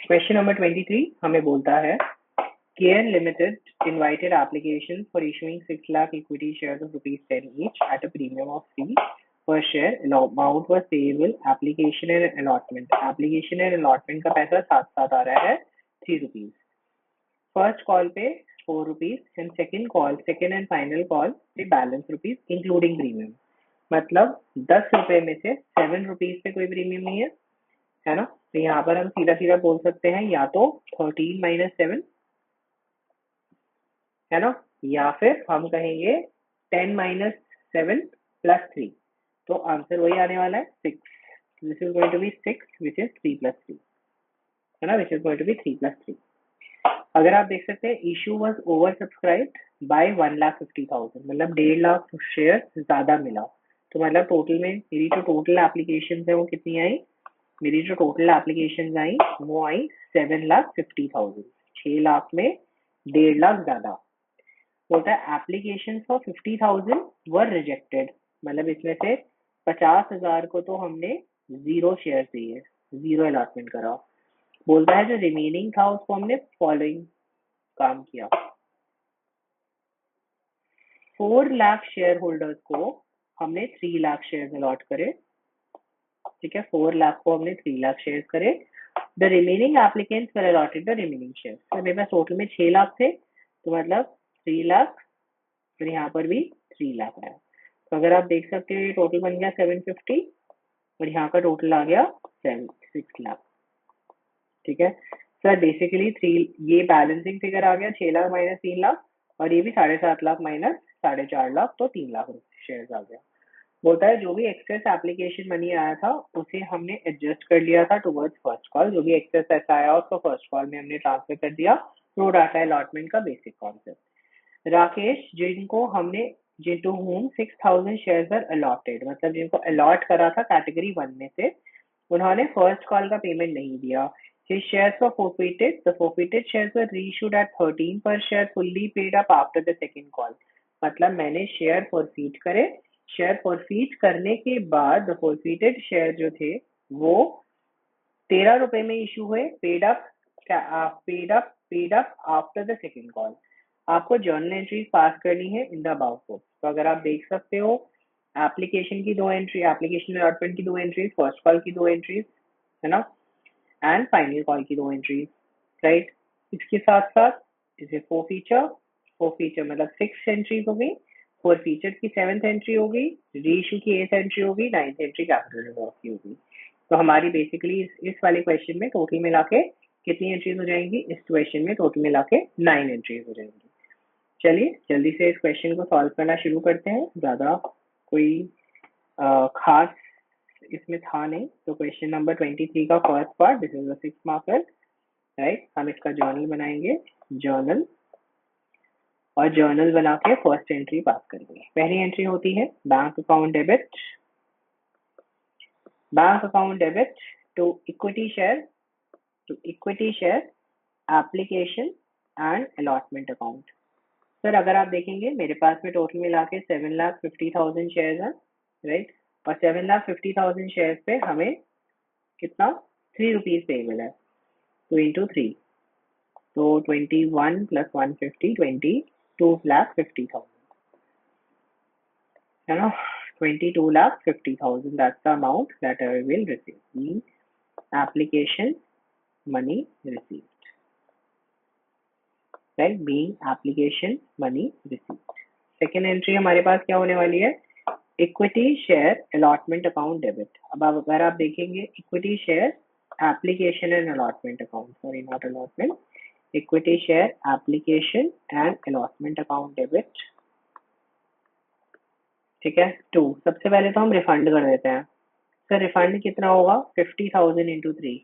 Question number 23 हमें बोलता है care limited invited applications for issuing 6 lakh equity shares of rupees 10 each at a premium of 3 per share. Amount was payable application and allotment. Application and allotment का पैसा साथ साथ आ रहा है 3 rupees. First call पे 4 rupees and second and final call पे balance rupees including premium. मतलब 10 रुपए में से 7 rupees पे कोई प्रीमियम नहीं है ना? तो यहाँ पर हम सीधा सीधा बोल सकते हैं या तो 13 minus 7 है ना, या फिर हम कहेंगे 10 minus 7 plus 3. तो आंसर वही आने वाला है 6. This is going to be 6 which is 3 plus 3 है ना, which is going to be 3 plus 3. अगर आप देख सकते हैं issue was over subscribed by 1,50,000, मतलब 1.5 लाख शेयर ज्यादा मिला. तो मतलब टोटल में मेरी जो टोटल एप्लीकेशन है वो कितनी आई, मेरी जो टोटल एप्लीकेशन आई वो आई 7,50,000. 6 लाख में 1.5 लाख ज्यादा. होता है एप्लीकेशन फॉर 50,000 वर रिजेक्टेड, मतलब इसमें से 50,000 को तो हमने 0 शेयर दिए, 0 अलॉटमेंट करा. बोलता है जो रिमेनिंग था उसको हमने फॉलोइंग काम किया. 4 लाख शेयर होल्डर्स को हमने 3 लाख शेयर अलॉट करे. ठीक है, 4 लाख को हमने 3 लाख शेयर करे. The remaining applicants were allotted the remaining share. तो मेरे पास टोटल में 6 लाख थे, तो मतलब 3 लाख, फिर यहाँ पर भी 3 लाख आया. तो अगर आप देख सकते हो ये टोटल बन गया 750 और यहाँ का टोटल आ गया 6 लाख. ठीक है सर, बेसिकली 3 ये बैलेंसिंग फिगर आ गया 6 लाख माइनस 3 लाख, और ये भी 7.5 लाख माइनस 4.5 लाख, तो 3 लाख शेयर आ गया. बोलता है जो भी एक्सेस एप्लीकेशन मनी आया था उसे हमने एडजस्ट कर लिया था टुवर्ड्स फर्स्ट कॉल. जो भी एक्सेस ऐसा आया उसको फर्स्ट कॉल में हमने ट्रांसफर कर दिया. प्रो डाटा अलॉटमेंट का बेसिक कॉन्सेप्ट. राकेश जिनको whom 6,000 shares are allotted, मतलब जिनको अलॉट करा था कैटेगरी 1 में से, उन्होंने फर्स्ट कॉल का पेमेंट नहीं दिया. His shares were forfeited. The forfeited shares were reissued at 13 per share, fully paid up after the second call. मतलब मैंने शेयर फॉरफीट करे, शेयर फॉरफीट करने के बाद फॉरफीटेड शेयर जो थे वो 13 रुपए में इशू हुए, paid up after the second call. आपको जर्नल एंट्रीज पास करनी है इन द अबाउ बुक. तो अगर आप देख सकते हो एप्लीकेशन की 2 एंट्री, एप्लीकेशन अलॉटमेंट की 2 एंट्रीज, फर्स्ट कॉल की 2 एंट्रीज है ना, एंड फाइनल कॉल की 2 एंट्रीज, राइट. इसके साथ साथ इसे फोर फीचर मतलब 6 एंट्रीज हो गई, फोर फीचर की 7th एंट्री हो गई, रीइशू की 8th एंट्री हो गई, 9th एंट्री कैपिटल रिजर्व की हो गई. तो हमारी बेसिकली इस वाले क्वेश्चन में टोटल मिला के कितनी एंट्रीज हो जाएंगी, इस क्वेश्चन में टोटल मिला के 9 एंट्रीज हो जाएंगी. चलिए जल्दी से इस क्वेश्चन को सॉल्व करना शुरू करते हैं. ज़्यादा कोई खास इसमें था नहीं. तो क्वेश्चन नंबर 23 का first part, this is the 6 marker, right. हम इसका जर्नल बनाएंगे, जर्नल, और जर्नल बना के फर्स्ट एंट्री पास करेंगे. पहली एंट्री होती है bank account debit to equity share application and allotment account. Sir अगर आप देखेंगे मेरे पास में टोटल मिला के 7,50,000 शेयर है, राइट. और 7,50,000 शेयर पे हमें कितना 3 रुपीज पेबल है, तो इंटू 3, तो 21 प्लस 150 22,50,000 है ना. 22,50,000, that's the amount that I will receive. Means application money received, right? Being application money received. Second entry हमारे पास क्या होने वाली है, equity share allotment account debit. अब अगर आप देखेंगे equity share application and allotment account, sorry not allotment, equity share application and allotment account debit. ठीक है. 2, सबसे पहले तो हम रिफंड कर देते हैं. सर रिफंड कितना होगा, 50,000 into 3,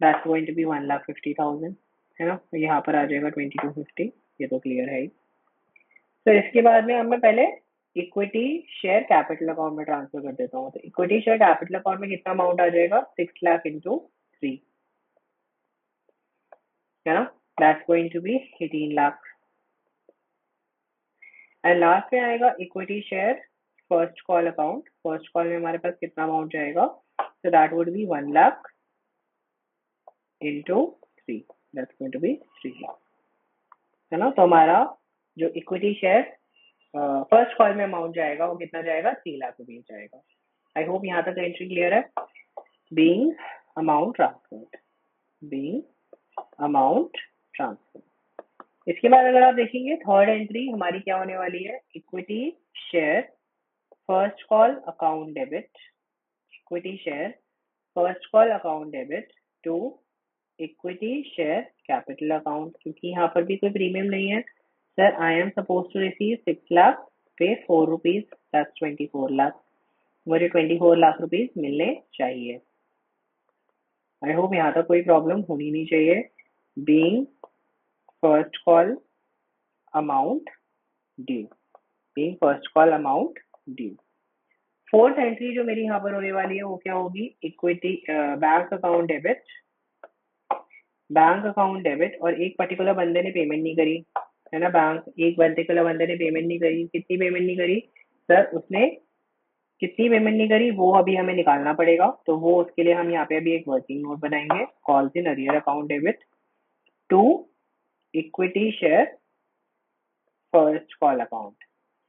that's going to be 1,50,000 है ना. तो यहाँ पर आ जाएगा 2250, ये तो क्लियर है ही. तो इसके बाद में अब मैं पहले इक्विटी शेयर कैपिटल अकाउंट में ट्रांसफर कर देता हूँ. तो इक्विटी शेयर कैपिटल अकाउंट में कितना अमाउंट आ जाएगा, 6 लाख इंटू 3 है ना, that's going to be 18 lakh. And last में आएगा equity share first call account. First call में हमारे पास कितना अमाउंट जाएगा, so that would be 1 lakh into 3, that's going to be 3 lakh, है ना। तो हमारा जो इक्विटी शेयर फर्स्ट कॉल में अमाउंट जाएगा वो कितना जाएगा, 3 लाख रुपीज जाएगा। आई होप यहाँ तक एंट्री क्लियर है। Being amount transferred, being amount transfer. इसके बाद अगर आप देखेंगे थर्ड एंट्री हमारी क्या होने वाली है, equity share first call account debit, equity share first call account debit to equity share capital account, क्योंकि यहाँ पर भी कोई प्रीमियम नहीं है। Sir I am suppose to receive 6 lakh, पे 4 रुपीज, दैट्स 24 लाख, मुझे 24 लाख रुपीज मिलने चाहिए। आई होप यहाँ तक कोई प्रॉब्लम होनी नहीं चाहिए। Being first call amount due, being first call amount due. Fourth entry जो मेरी यहाँ पर होने वाली है वो क्या होगी, equity bank account debit, bank account debit, और एक पर्टिकुलर बंदे ने पेमेंट नहीं करी, है ना। बैंक एक पर्टिकुलर बंदे ने पेमेंट नहीं करी, कितनी पेमेंट नहीं करी सर, उसने कितनी पेमेंट नहीं करी वो अभी हमें निकालना पड़ेगा। तो वो उसके लिए हम यहाँ पे अभी एक वर्किंग नोट बनाएंगे, calls in arrear account debit to equity share first call account,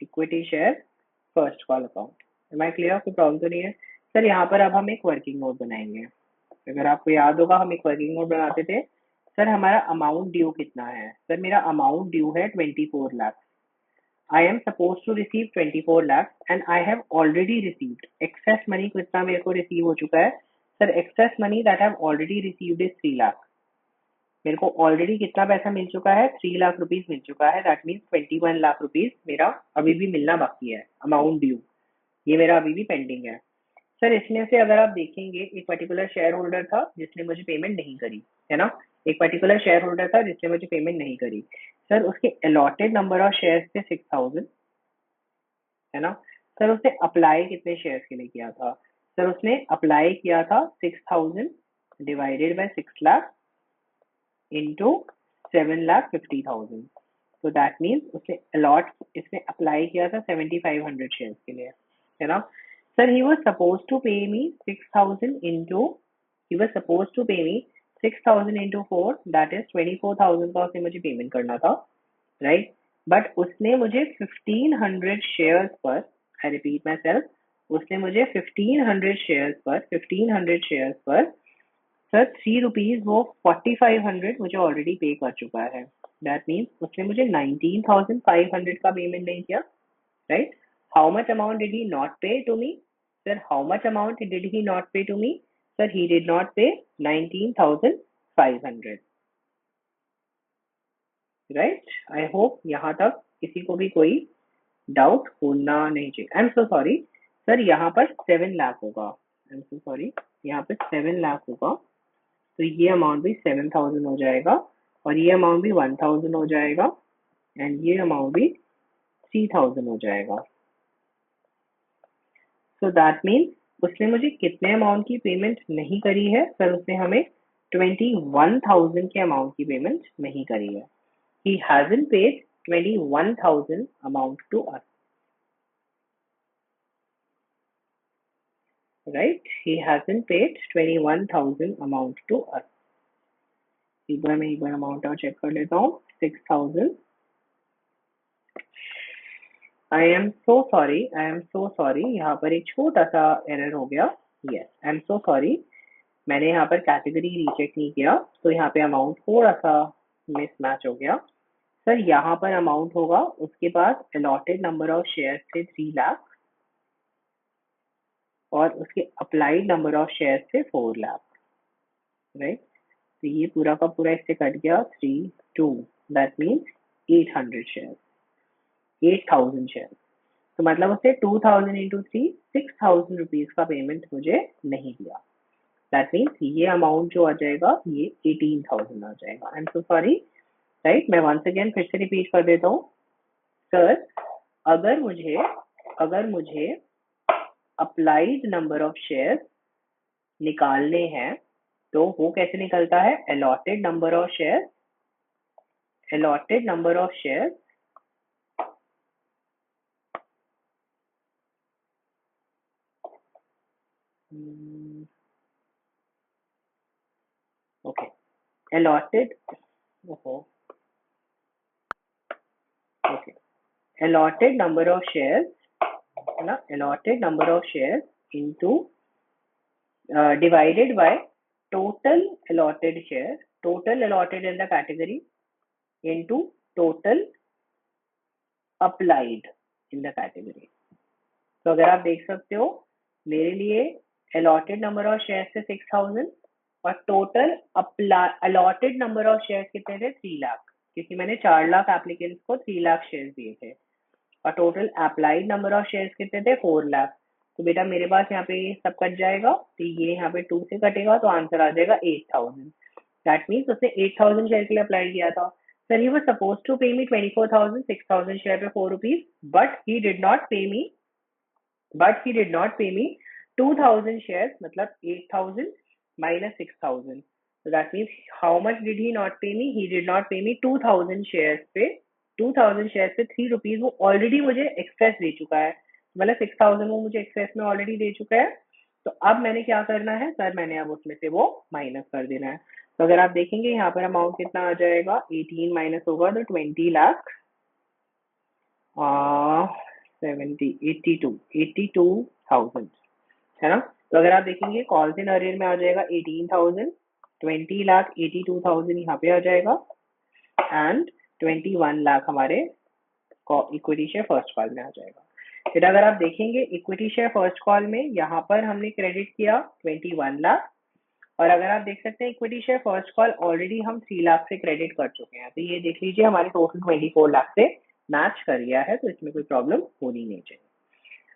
equity share first call account. Am I clear, कोई प्रॉब्लम तो नहीं है। सर यहाँ पर अब हम एक वर्किंग नोट बनाएंगे। अगर आपको याद होगा हम एक वर्किंग नोट बनाते थे। सर हमारा अमाउंट ड्यू कितना है, सर मेरा अमाउंट ड्यू है 24 lakh. I am supposed to receive 24 lakhs and I have already received excess money, कितना मेरे को रिसीव हो चुका है sir, excess money that I have already received is 3 lakh. मेरे को ऑलरेडी कितना पैसा मिल चुका है, 3 लाख रुपीज मिल चुका है, दैट मीन्स 21 लाख रुपीज मेरा अभी भी मिलना बाकी है, अमाउंट ड्यू ये मेरा अभी भी पेंडिंग है। सर इसमें से अगर आप देखेंगे एक पर्टिकुलर शेयर होल्डर था जिसने मुझे पेमेंट नहीं करी, है ना। एक पर्टिकुलर शेयर होल्डर था जिसने मुझे पेमेंट नहीं करी। सर उसके अलॉटेड नंबर ऑफ शेयर थे 6000, है ना। सर उसने अप्लाई कितने शेयर्स के लिए किया था, सर उसने अप्लाई किया था 6000 डिवाइडेड बाय 6 लाख इंटू 7,50,000। तो दैट मीन्स उसने अलॉट, इसने अप्लाई किया था 7500 शेयर्स के लिए, है ना। Sir he was suppose to pay me 6000 into, he was suppose to pay me 6000 into 4, that is 24,000 का उसने मुझे पेमेंट करना था, राइट। बट उसने मुझे 1500 शेयर्स पर, आई रिपीट माई सेल्फ, उसने मुझे 1500 शेयर्स पर, 1500 शेयर्स पर सर 3 रुपीज वो 4500 मुझे ऑलरेडी पे कर चुका है। दैट मीन्स उसने मुझे 19,500 का पेमेंट नहीं किया, right. How much amount did he not pay to me, sir how much amount did he not pay to me, sir he did not pay 19,500, right. I hope यहाँ तक किसी को भी कोई डाउट होना नहीं चाहिए। I am so sorry sir, यहाँ पर 7 लाख होगा, आई एम सो सॉरी, यहाँ पे 7 लाख होगा। तो ये अमाउंट भी 7000 हो जाएगा, और ये अमाउंट भी 1000 हो जाएगा, एंड ये अमाउंट भी 3000 हो जाएगा। सो दैट मीन्स उसने मुझे कितने अमाउंट की पेमेंट नहीं करी है सर, उसने हमें 21,000 के अमाउंट की पेमेंट नहीं करी है। He hasn't paid 21,000 amount to us, right? He hasn't paid 21,000 amount to us. एक बार मैं एक बार अमाउंट और चेक कर लेता हूँ, 6,000। I am so sorry, I am so sorry, यहाँ पर एक छोटा सा एरर हो गया। Yes, I am so sorry, मैंने यहाँ पर कैटेगरी रीचेक नहीं किया, तो यहाँ पे अमाउंट थोड़ा सा मिसमैच हो गया। सर यहाँ पर अमाउंट होगा, उसके पास अलॉटेड नंबर ऑफ शेयर थे 3 लाख, और उसके अप्लाइड नंबर ऑफ शेयर थे 4 लाख, राइट। तो ये पूरा का पूरा इससे कट गया 3 2, दैट मीन्स 800 शेयर, 8000 शेयर। तो मतलब उसने 2000 इंटू 3 6000 रुपीज का पेमेंट मुझे नहीं दिया। दैट मीन्स ये अमाउंट जो आ जाएगा ये 18,000 आ जाएगा। I am so sorry, right. मैं वंस अगेन फिर से रिपीट कर देता हूँ। सर अगर मुझे अप्लाइड नंबर ऑफ शेयर निकालने हैं तो वो कैसे निकलता है, allotted number of share, allotted number of shares okay, allotted, okay, allotted number of shares, है ना, allotted number of shares into divided by total allotted share, total allotted in the category into total applied in the category. तो अगर आप देख सकते हो मेरे लिए allotted number of shares थे 6000 और total allotted number of shares कितने थे 3 लाख, क्योंकि मैंने 4 लाख एप्लीकेंट्स को 3 लाख शेयर्स दिए थे, और total applied number of shares कितने थे 4 लाख। तो बेटा मेरे पास यहाँ पे ये सब कट जाएगा, तो ये यहाँ पे 2 से कटेगा तो आंसर आ जाएगा 8000। दैट मीन्स उसने 8000 शेयर के लिए अप्लाई किया था। Sir he was supposed to pay me 24000 6000 share पे 4 rupees, but he did not pay me 2000 shares, मतलब 8000 minus 6000. So that means how much did he not pay me? He did not pay me 2000 shares पे 2000 shares पे 3 rupees वो already मुझे access दे चुका है, मतलब 6000 वो मुझे एक्सेस में ऑलरेडी दे चुका है। तो अब मैंने क्या करना है सर, मैंने अब उसमें से वो माइनस कर देना है। तो अगर आप देखेंगे यहाँ पर अमाउंट कितना आ जाएगा, 18 माइनस होगा तो 20 लाख 82,000 है ना। तो अगर आप देखेंगे कॉल्स इन अरियर में आ जाएगा 18,000, 20 लाख 82,000 यहाँ पे आ जाएगा, एंड 21 लाख हमारे इक्विटी शेयर फर्स्ट कॉल में आ जाएगा। फिर अगर आप देखेंगे इक्विटी शेयर फर्स्ट कॉल में यहाँ पर हमने क्रेडिट किया 21 लाख, और अगर आप देख सकते हैं equity share first call already हम 3 लाख से क्रेडिट कर चुके हैं, तो ये देख लीजिए हमारे टोटल 24 लाख से मैच कर गया है, तो इसमें कोई प्रॉब्लम होनी नहीं चाहिए।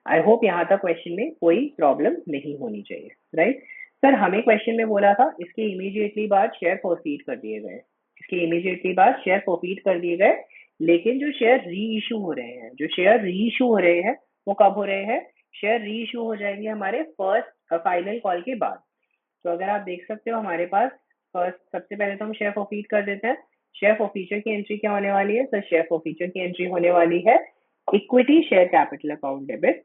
आई होप यहाँ तक क्वेश्चन में कोई प्रॉब्लम नहीं होनी चाहिए, राइट। सर हमें क्वेश्चन में बोला था इसके इमीडिएटली बाद शेयर फॉरफीट कर दिए गए, इसके इमीडिएटली बाद शेयर फॉरफीट कर दिए गए, लेकिन जो शेयर री इशू हो रहे हैं, जो शेयर री इशू हो रहे हैं वो कब हो रहे हैं, शेयर री इशू हो जाएंगे हमारे फर्स्ट फाइनल कॉल के बाद। तो अगर आप देख सकते हो हमारे पास फर्स्ट सबसे पहले तो हम शेयर फॉरफीट कर देते हैं। शेयर फॉरफीचर की एंट्री क्या होने वाली है, सर शेयर फॉरफीचर की एंट्री होने वाली है equity share capital account debit,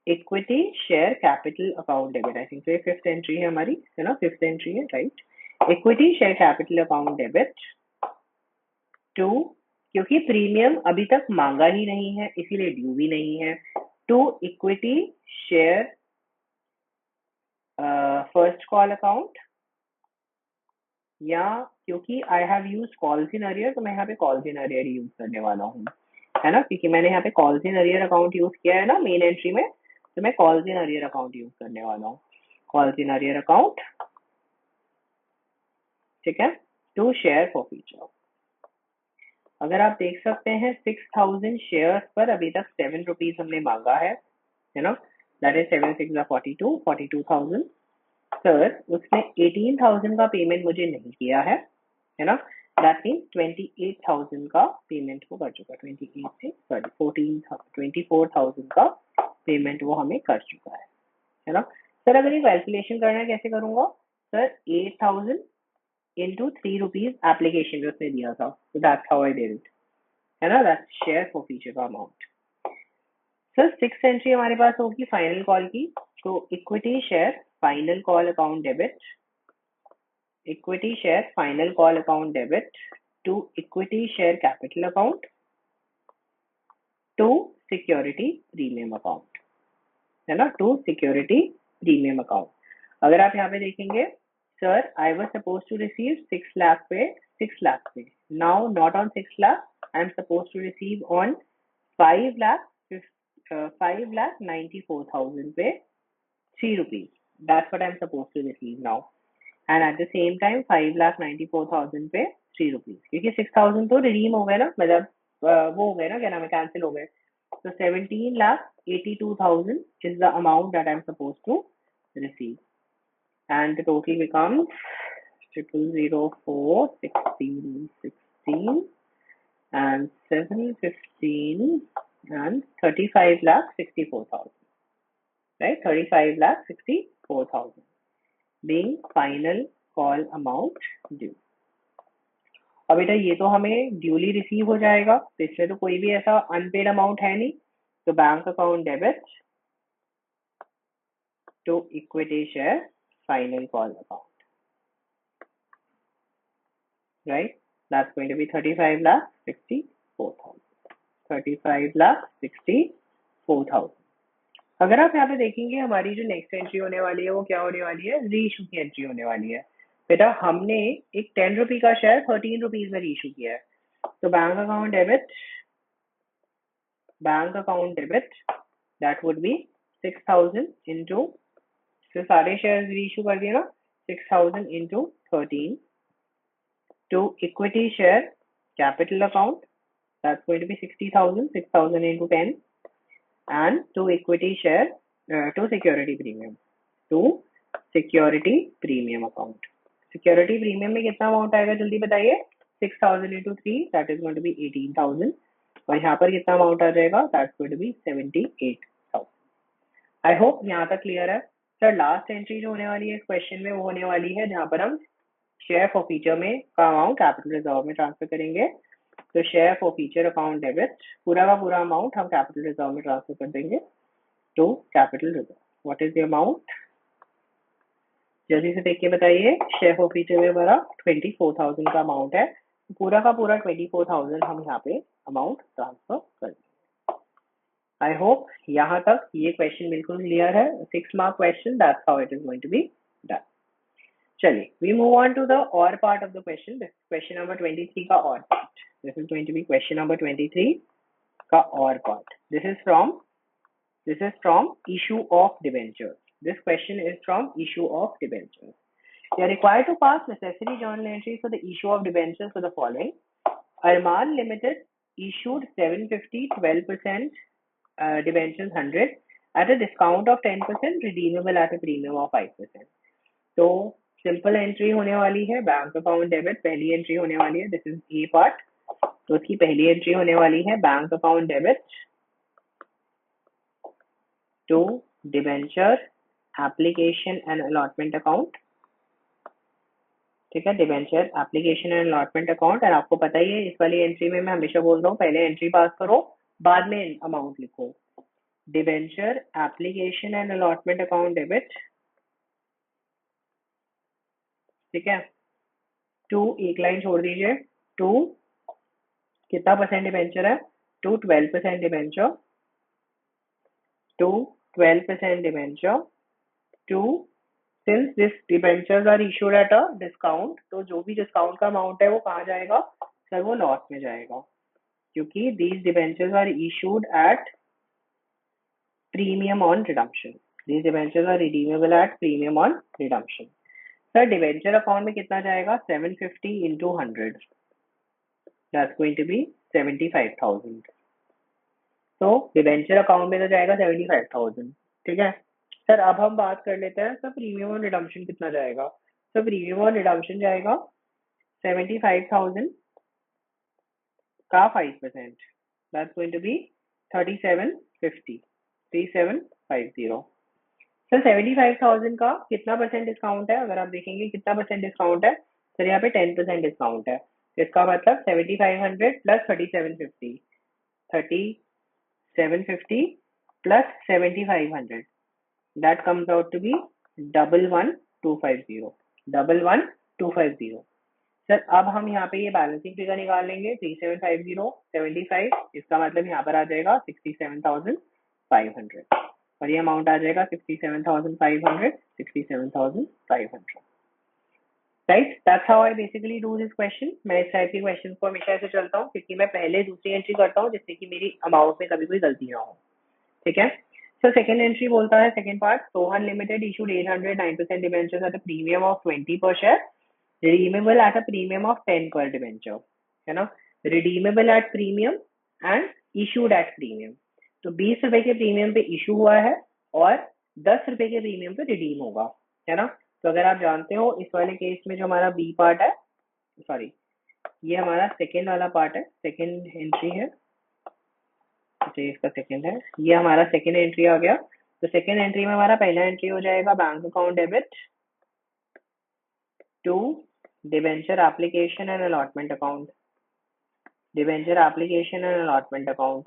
equity share capital account debit, I think तो ये फिफ्थ एंट्री है हमारी, है ना, फिफ्थ एंट्री है, right. Equity share capital account debit to, क्योंकि प्रीमियम अभी तक मांगा ही नहीं है इसीलिए ड्यू भी नहीं है, to equity share first call account, या क्योंकि I have use calls in arrear तो मैं यहाँ पे कॉल्स इन अरियर यूज करने वाला हूँ, है ना, क्योंकि मैंने यहाँ पे calls in arrear account use किया है ना मेन एंट्री में, तो मैं calls in arrear account use करने वाला हूँ, कॉल्स इन अरियर अकाउंट, ठीक है, टू शेयर फॉरफीचर। अगर आप देख सकते हैं 6000 शेयर्स पर अभी तक 7 रुपीज हमने मांगा है ना, दैट इज 7 6 42,000। सर उसने 18,000 का पेमेंट मुझे नहीं किया है ना, दैट मीन्स 28,000 का पेमेंट वो कर चुका, 28 से सॉरी 24,000 का पेमेंट वो हमें कर चुका है ना। सर अगर ये कैलकुलेशन करना है कैसे करूंगा, सर 8,000 into 3 रुपीज एप्लीकेशन में उसने दिया था, तो that's how I did it, है ना, दैट्स शेयर फॉरफीचर का अमाउंट। सर 6 एंट्री हमारे पास होगी फाइनल कॉल की, तो equity share final call account debit, equity share final call account debit to equity share capital account to security premium account, है ना, टू सिक्योरिटी प्रीमियम अकाउंट। अगर आप यहाँ पे देखेंगे sir I was suppose to receive 6 lakh पे 6 लाख पे, now not on 6 lakh I am suppose to receive on 5 lakh 5,94,000 पे 3 rupees, that's what I'm supposed to receive now, and at the same time 5,94,000 पे 3 rupees, क्योंकि 6,000 तो रिडीम हो गए ना, मतलब वो हो गए ना, क्या नाम है, कैंसिल हो गए, so 17,82,000 is the amount that I'm supposed to receive, and the total becomes 000,416 and 715 and 35,64,000, right, 35,64,000 being final call amount due। अब बेटा ये तो हमें ड्यूली रिसीव हो जाएगा, तो इसमें तो कोई भी ऐसा अनपेड अमाउंट है नहीं, तो bank account debit to equity share final call account, right? That's going to be 35,64,000. 35,64,000. अगर आप यहाँ पे देखेंगे हमारी जो नेक्स्ट एंट्री होने वाली है वो क्या होने वाली है, री इशू की एंट्री होने वाली है। बेटा हमने एक 10 रुपी का शेयर 13 रुपीज में री इशू किया है, तो bank account debit that would be 6,000 into, सारे शेयर री इशू कर दिए ना, 6,000 into 13 to equity share capital account, that's going to be 60,000, 6,000 into 10, and to equity share to security premium account. Security premium में कितना अमाउंट आएगा जल्दी बताइए, 6,000 into 3 that is going to be 18,000, और यहाँ पर कितना अमाउंट आ जाएगा, that's going to be 78,000. I hope यहाँ तक क्लियर है सर। लास्ट एंट्री जो होने वाली है इस क्वेश्चन में वो होने वाली है जहाँ पर हम शेयर फॉर फीचर में का अमाउंट कैपिटल रिजर्व में ट्रांसफर करेंगे। तो share for feature account debit पूरा का पूरा अमाउंट हम कैपिटल रिजर्व में ट्रांसफर कर देंगे to capital reserve. What is the amount, जल्दी से देख के बताइए। शेयर फॉर फीचर में हमारा 24,000 का अमाउंट है, पूरा का पूरा 24,000 हम यहाँ पे अमाउंट ट्रांसफर कर देंगे। आई होप यहाँ तक ये क्वेश्चन बिल्कुल क्लियर है। 6 mark question, that's how it is going to be done. चलिए we move on to the or part of the question, question number 23 का or part. This is going to be question number 23 का or part. This is from issue of debentures. This question is from issue of debentures. You are required to pass necessary journal entries for the issue of debentures for the following. Arman Limited issued 750 12% debentures 100 at a discount of 10%, redeemable at a premium of 5%. तो simple entry होने वाली है bank account debit, पहली entry होने वाली है, this is a part. तो उसकी पहली एंट्री होने वाली है bank account debit to debenture application and allotment account. ठीक है, debenture application and allotment account. और आपको पता ही है इस वाली एंट्री में मैं हमेशा बोल रहा हूँ पहले एंट्री पास करो बाद में अमाउंट लिखो। Debenture application and allotment account debit, ठीक है, टू एक लाइन छोड़ दीजिए, टू कितना परसेंट डिबेंचर है, to 12% debenture, to 12% debenture, to since this debentures are issued at a discount, तो जो भी डिस्काउंट का अमाउंट है वो कहाँ जाएगा सर, वो लॉस में जाएगा, क्योंकि these debentures are issued at premium on redemption. These debentures are redeemable at premium on redemption. Sir debenture account में कितना जाएगा, 750 into 100, that's going to be 75,000। तो डिबेंचर अकाउंट में तो जाएगा 75,000। ठीक है सर, अब हम बात कर लेते हैं सर प्रीमियम ऑन रिडम्पशन कितना जाएगा। सर प्रीमियम ऑन रिडम्पशन जाएगा 75,000 का 5%, that's going to be 3750, 3750। Sir 75,000 का कितना परसेंट डिस्काउंट है, अगर आप देखेंगे कितना परसेंट डिस्काउंट है सर, यहाँ पे 10% डिस्काउंट है। इसका मतलब 7500 plus 3750, 3750 plus 7500, that comes out to be 11250, 11250। Sir अब हम यहाँ पे ये बैलेंसिंग फिगर निकाल लेंगे, 3750 75, इसका मतलब यहाँ पर आ जाएगा 67,500, और ये अमाउंट आ जाएगा 67,500, 67,500। Right, that's how I basically do this question. मैं इस टाइप के क्वेश्चन को हमेशा ऐसे चलता हूँ क्योंकि मैं पहले दूसरी एंट्री करता हूँ जिससे कि मेरी अमाउंट में कभी कोई गलती ना हो। ठीक है सर, सेकंड एंट्री बोलता है, second part, Sohan limited issued 809% debentures at a premium of 20 per share, redeemable at a premium of 10 per debenture, है ना, redeemable at premium and issued at premium। तो 20 रुपए के प्रीमियम पे इशू हुआ है और 10 रुपए के प्रीमियम पे रिडीम होगा, है ना। तो अगर आप जानते हो इस वाले केस में जो हमारा बी पार्ट है, सॉरी ये हमारा सेकेंड वाला पार्ट है, सेकेंड एंट्री है, इसका सेकेंड है, ये हमारा सेकेंड एंट्री आ गया। तो सेकेंड एंट्री में हमारा पहला एंट्री हो जाएगा bank account debit to debenture application and allotment account, debenture application and allotment account,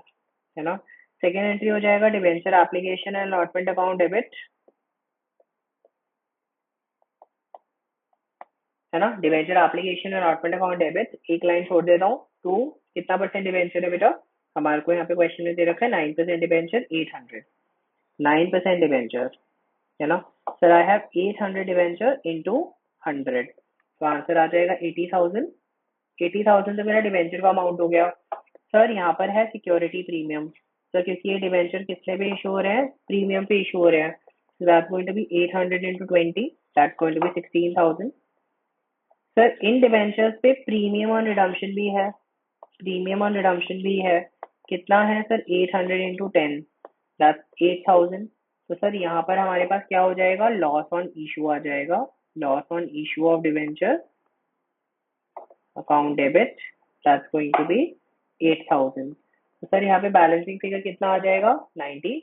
है ना। सेकेंड एंट्री हो जाएगा debenture application and allotment account debit है ना। डिवेंचर एप्लीकेशन और अलॉटमेंट अकाउंट डेबिट, एक लाइन छोड़ देता हूँ। टू कितना परसेंट डिवेंचर है बेटा, हमारे को यहाँ पे क्वेश्चन में दे रखा है 9% डिवेंचर 800, 9% डिवेंचर, है ना। Sir I have 800 debenture into 100, तो आंसर आ जाएगा 80,000। 80,000 तो मेरा डिवेंचर का अमाउंट हो गया। सर यहाँ पर है सिक्योरिटी प्रीमियम, सर क्योंकि ये डिवेंचर किसने पे इशू हो रहे हैं, प्रीमियम पे इशू हो रहे हैं, so that's going to be 800 into 20, that's going to be 16,000। Sir in debentures पे प्रीमियम और रिडम्पशन भी है, प्रीमियम और रिडम्पशन भी है, कितना है सर 800 into 10, that's 8,000। तो सर यहाँ पर हमारे पास क्या हो जाएगा, लॉस ऑन इशू आ जाएगा, loss on issue of debenture account debit, that's going to be 8,000। तो सर यहाँ पे बैलेंसिंग फिगर कितना आ जाएगा 96,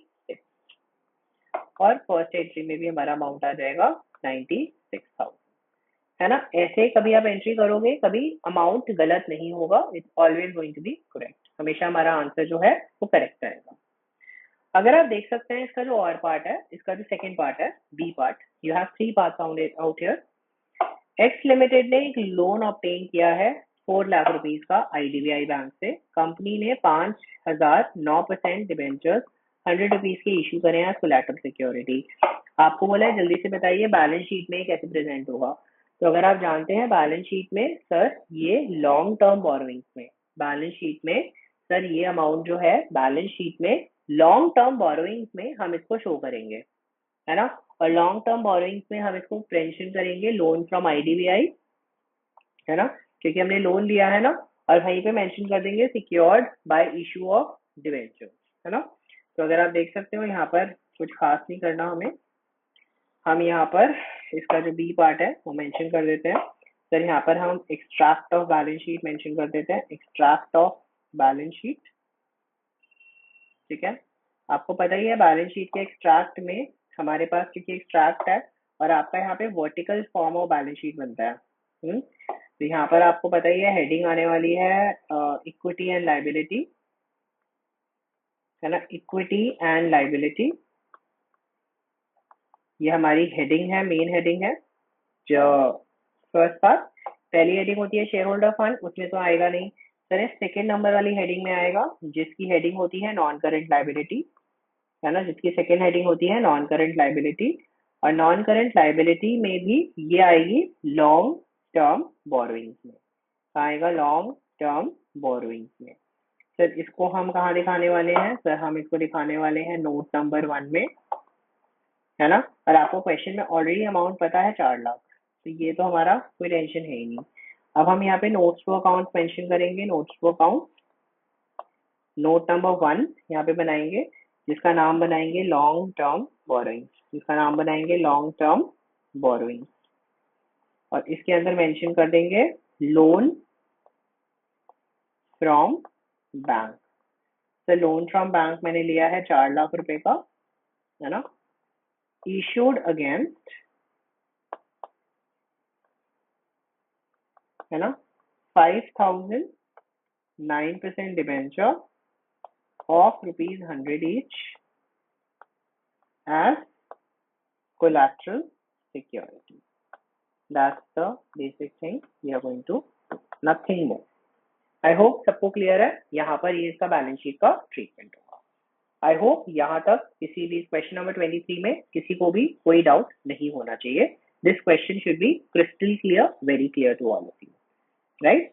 और फर्स्ट एंट्री में भी हमारा अमाउंट आ जाएगा 96,000, है ना। ऐसे कभी आप एंट्री करोगे कभी अमाउंट गलत नहीं होगा, it's always going to be correct, हमेशा हमारा आंसर जो है वो करेक्ट आएगा। अगर आप देख सकते हैं इसका जो और पार्ट है, इसका जो सेकंड पार्ट है B part, you have 3 parts out here. X limited ने एक लोन ऑब्टेन किया है 4 लाख रुपीस का आईडीबीआई बैंक से, कंपनी ने 5,009% डिबेंचर्स 100 रुपीज के इशू करे हैं कोलैटरल सिक्योरिटी। आपको बोला है जल्दी से बताइए बैलेंस शीट में कैसे प्रेजेंट होगा। तो अगर आप जानते हैं बैलेंस शीट में सर ये लॉन्ग टर्म बोरोइंग्स में, बैलेंस शीट में सर ये अमाउंट जो है बैलेंस शीट में लॉन्ग टर्म बोरोइंग्स में हम इसको शो करेंगे, है ना। और लॉन्ग टर्म बोरोइंग्स में हम इसको मेंशन करेंगे लोन फ्रॉम आईडीबीआई, है ना, क्योंकि हमने लोन लिया है ना, और वहीं पे मेंशन कर देंगे secured by issue of debenture, है ना। तो अगर आप देख सकते हो यहाँ पर कुछ खास नहीं करना हमें, हम यहाँ पर इसका जो बी पार्ट है वो मेंशन कर देते हैं। सर यहाँ पर हम extract of balance sheet mention कर देते हैं, एक्सट्रैक्ट ऑफ बैलेंस शीट, ठीक है। आपको पता ही है बैलेंस शीट के एक्सट्रैक्ट में हमारे पास क्योंकि एक्सट्रैक्ट है और आपका यहाँ पे vertical form of balance sheet बनता है। तो यहाँ पर आपको पता ही है हेडिंग आने वाली है इक्विटी एंड लाइबिलिटी, है ना, इक्विटी एंड लाइबिलिटी, ये हमारी हेडिंग है, मेन हेडिंग है। जो फर्स्ट पार्ट, पहली हेडिंग होती है शेयर होल्डर फंड, उसमें तो आएगा नहीं सर, सेकेंड नंबर वाली हेडिंग में आएगा जिसकी हेडिंग होती है नॉन करेंट लाइबिलिटी, है ना, जिसकी सेकेंड हेडिंग होती है नॉन करेंट लाइबिलिटी। और नॉन करेंट लाइबिलिटी में भी ये आएगी लॉन्ग टर्म बोरोइंग्स में, आएगा लॉन्ग टर्म बोरोइंग्स में। सर इसको हम कहाँ दिखाने वाले हैं, सर हम इसको दिखाने वाले हैं नोट नंबर 1 में, है ना। और आपको क्वेश्चन में ऑलरेडी अमाउंट पता है 4 लाख, तो ये तो हमारा कोई टेंशन है ही नहीं। अब हम यहाँ पे नोट्स टू अकाउंट मेंशन करेंगे, notes to account, note number 1 यहाँ पे बनाएंगे जिसका नाम बनाएंगे लॉन्ग टर्म बोरोइंग, जिसका नाम बनाएंगे लॉन्ग टर्म बोरोइंग, और इसके अंदर मेंशन कर देंगे लोन फ्रॉम बैंक। तो लोन फ्रॉम बैंक मैंने लिया है 4 लाख रुपए का, है ना, इशूड अगेंस्ट, है ना, 5,000 9% debenture of ₹100 each as collateral security. That's the basic thing we are going to do, nothing more. I hope सबको क्लियर है, यहाँ पर ये इसका बैलेंस शीट का ट्रीटमेंट होगा। आई होप यहाँ तक किसी भी क्वेश्चन नंबर 23 में किसी को भी कोई डाउट नहीं होना चाहिए। This question should be crystal clear, very clear to all of you, right.